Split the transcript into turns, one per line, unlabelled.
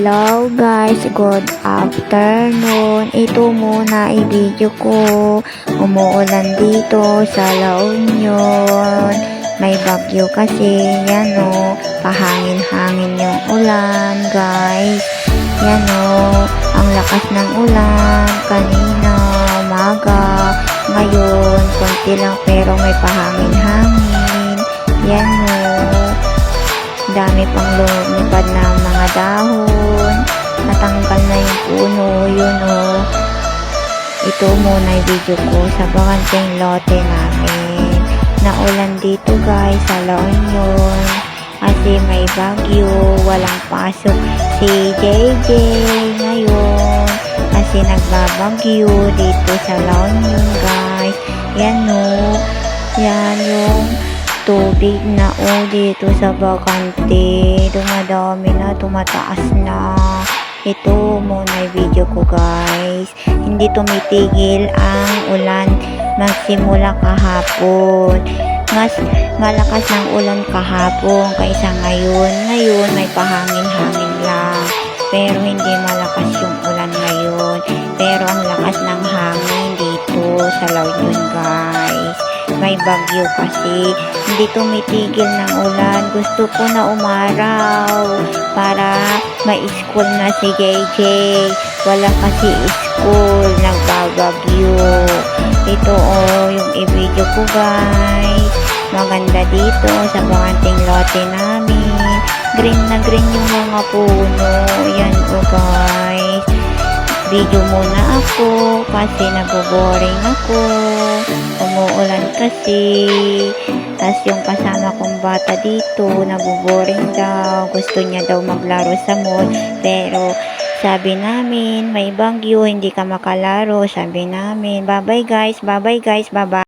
Hello guys, good afternoon. Ito muna i-video ko. Umuulan dito sa La Union. May bagyo kasi, yan o. Pahangin-hangin yung ulan guys. Yan o. Ang lakas ng ulan. Kanina, umaga. Ngayon, konti lang pero may pahangin-hangin. Yan o. Dami pang lumipad ng mga dahon. Natanggal na yung puno. Yun o. Ito muna yung video ko sa bakanting lote namin. Naulan dito guys sa La Union. Kasi may bagyo. Walang pasok si JJ ngayon. Kasi nagbabagyo dito sa La Union guys. Yan o. Yan yung tubig na dito sa bakante. Dumadami na, tumataas na. Ito muna yung video ko guys. Hindi tumitigil ang ulan magsimula kahapon. Mas malakas ng ulan kahapon kaysa ngayon. Ngayon may pahangin-hangin lang. Pero hindi malakas yung ulan ngayon. Pero ang lakas ng hangin dito sa La Union guys. May bagyo kasi hindi tumitigil ng ulan. Gusto ko na umaraw para ma-school na si JJ. Wala kasi school, nagbabagyo. Ito yung i-video ko guys. Maganda dito sa bakanting lote namin. Green na green yung mga puno. Yan guys. Video muna ako kasi naboboring ako. Umuulan kasi. Tapos yung kasama kong bata dito, naboboring daw. Gusto niya daw maglaro sa mall. Pero sabi namin, may bagyo, hindi ka makalaro. Sabi namin, bye bye guys, bye bye guys, bye bye.